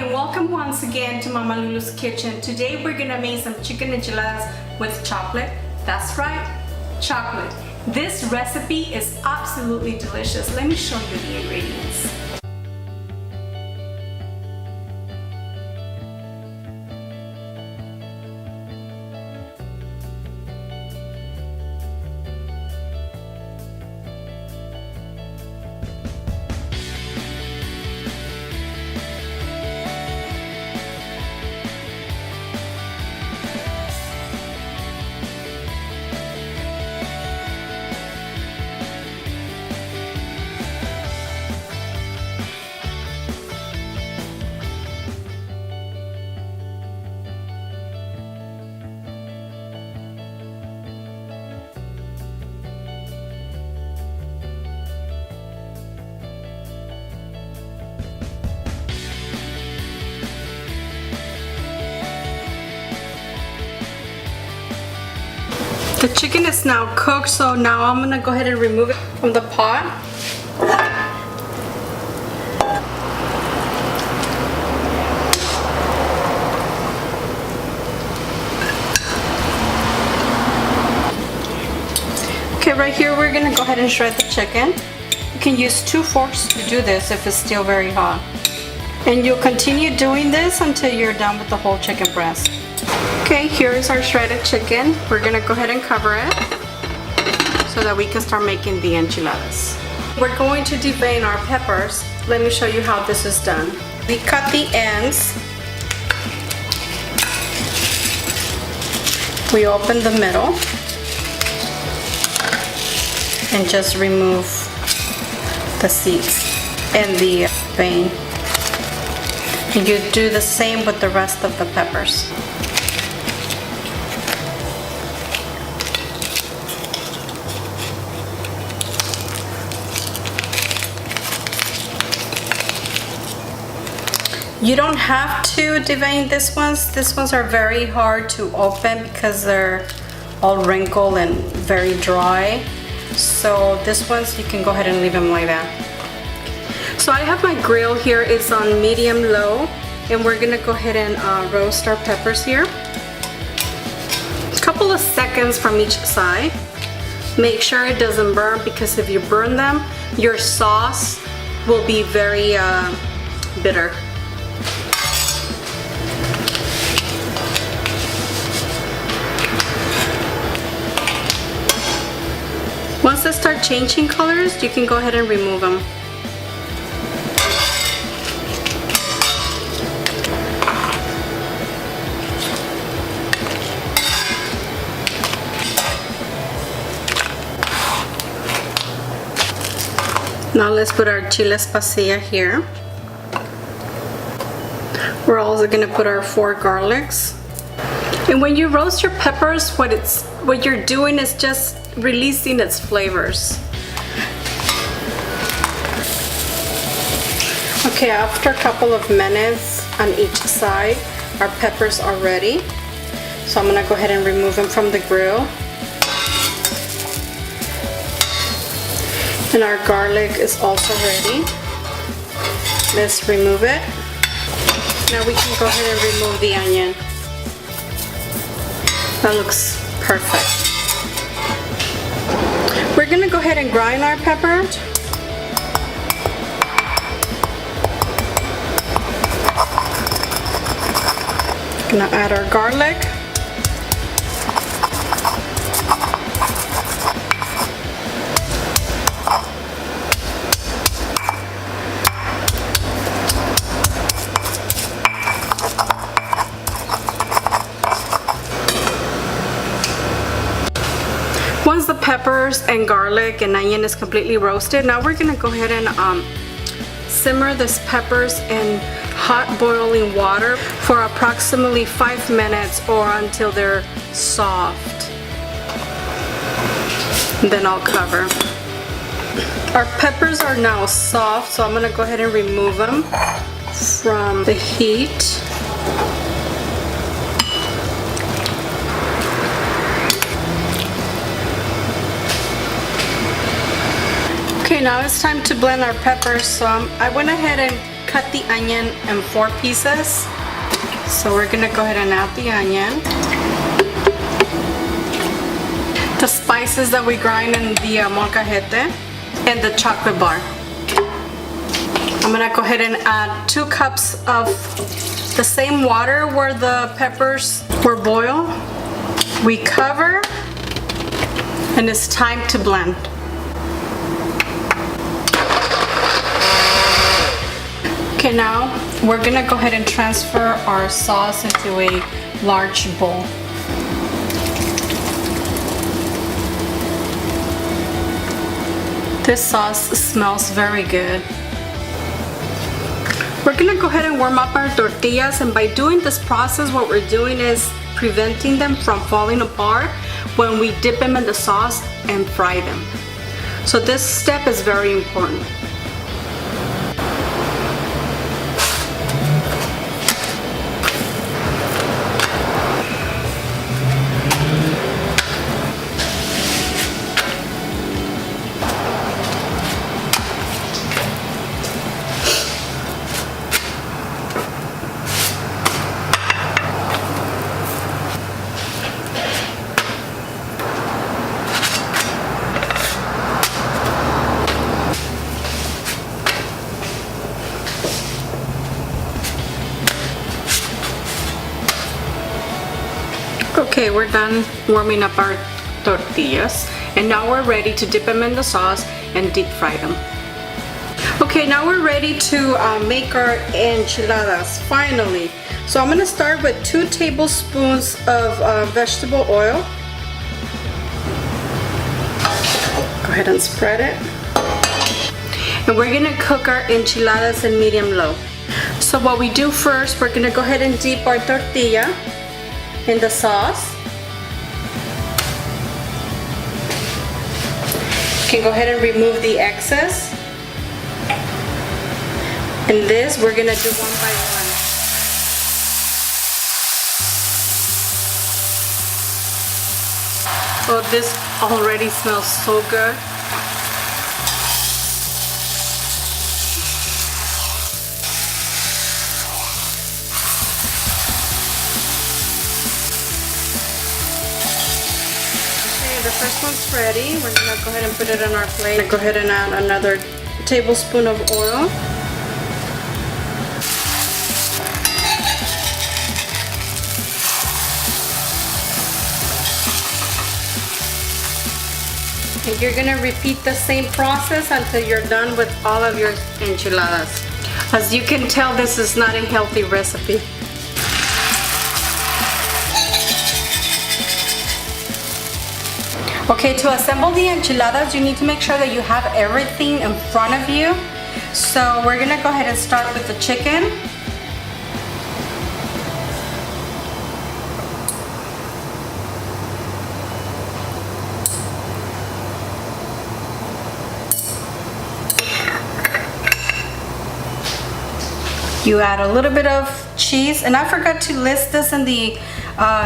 and welcome once again to Mama Lulu's Kitchen. Today we're gonna make some chicken enchiladas with chocolate. That's right, chocolate. This recipe is absolutely delicious. Let me show you the ingredients. The chicken is now cooked, so now I'm gonna go ahead and remove it from the pot. Okay, right here we're gonna go ahead and shred the chicken. You can use 2 forks to do this if it's still very hot. And you'll continue doing this until you're done with the whole chicken breast. Okay, here is our shredded chicken. We're gonna go ahead and cover it so that we can start making the enchiladas. We're going to devein our peppers. Let me show you how this is done. We cut the ends. We open the middle and just remove the seeds and the vein. And you do the same with the rest of the peppers. You don't have to devein these ones. These ones are very hard to open because they're all wrinkled and very dry. So these ones you can go ahead and leave them like that. So I have my grill here. It's on medium low, and we're gonna go ahead and roast our peppers here. A couple of seconds from each side. Make sure it doesn't burn, because if you burn them, your sauce will be very bitter. Once they start changing colors, you can go ahead and remove them. Now let's put our chiles pasilla here. We're also gonna put our 4 garlics. And when you roast your peppers, what you're doing is just releasing its flavors. Okay, after a couple of minutes on each side, our peppers are ready. So I'm gonna go ahead and remove them from the grill. And our garlic is also ready. Let's remove it. Now we can go ahead and remove the onion. That looks perfect. We're gonna go ahead and grind our pepper. Gonna add our garlic. Once the peppers and garlic and onion is completely roasted, now we're gonna go ahead and simmer these peppers in hot boiling water for approximately 5 minutes or until they're soft. And then I'll cover. Our peppers are now soft, so I'm gonna go ahead and remove them from the heat. Okay, now it's time to blend our peppers. So I went ahead and cut the onion in 4 pieces. So we're gonna go ahead and add the onion. The spices that we grind in the molcajete and the chocolate bar. I'm gonna go ahead and add 2 cups of the same water where the peppers were boiled. We cover, and it's time to blend. Okay, now we're gonna go ahead and transfer our sauce into a large bowl. This sauce smells very good. We're gonna go ahead and warm up our tortillas, and by doing this process, what we're doing is preventing them from falling apart when we dip them in the sauce and fry them. So this step is very important. Okay, we're done warming up our tortillas, and now we're ready to dip them in the sauce and deep fry them. Okay, now we're ready to make our enchiladas, finally. So I'm gonna start with 2 tablespoons of vegetable oil. Go ahead and spread it. And we're gonna cook our enchiladas in medium-low. So what we do first, we're gonna go ahead and dip our tortilla in the sauce. You can go ahead and remove the excess. And this we're gonna do one by one. Oh, this already smells so good. The first one's ready. We're gonna go ahead and put it on our plate. Go ahead and add another tablespoon of oil. And you're gonna repeat the same process until you're done with all of your enchiladas. As you can tell, this is not a healthy recipe. Okay, to assemble the enchiladas, you need to make sure that you have everything in front of you. So we're gonna go ahead and start with the chicken. You add a little bit of cheese, and I forgot to list this in the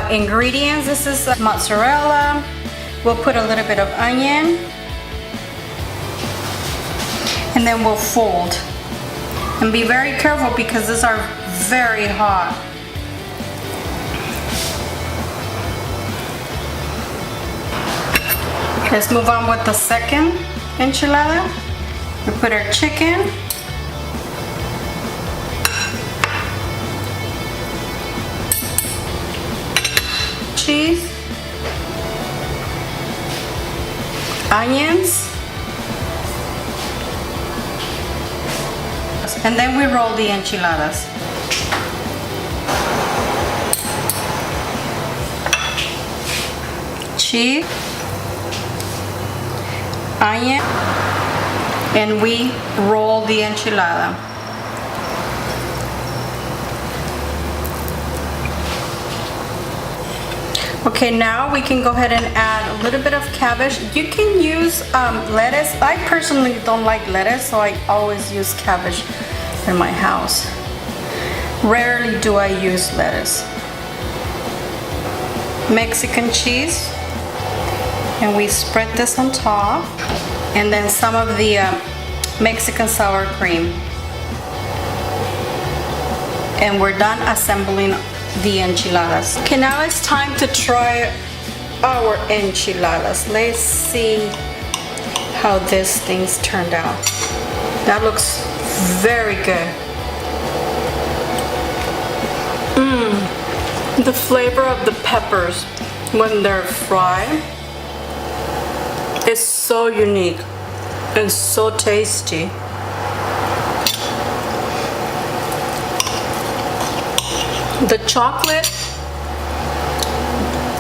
ingredients. This is mozzarella. We'll put a little bit of onion, and then we'll fold. And be very careful because these are very hot. Let's move on with the second enchilada. We put our chicken. Cheese. Onions, and then we roll the enchiladas. Cheese, onion, and we roll the enchilada. Okay, now we can go ahead and add a little bit of cabbage. You can use lettuce. I personally don't like lettuce, so I always use cabbage in my house. Rarely do I use lettuce. Mexican cheese, and we spread this on top. And then some of the Mexican sour cream. And we're done assembling the enchiladas. Okay, now it's time to try our enchiladas. Let's see how these things turned out. That looks very good. The flavor of the peppers when they're fried is so unique and so tasty. The chocolate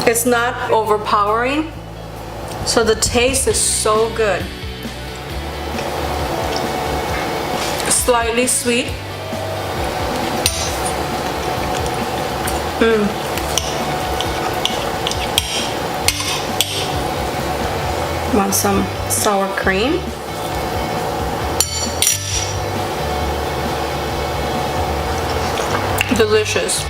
is not overpowering, so the taste is so good. Slightly sweet. Want some sour cream? Delicious.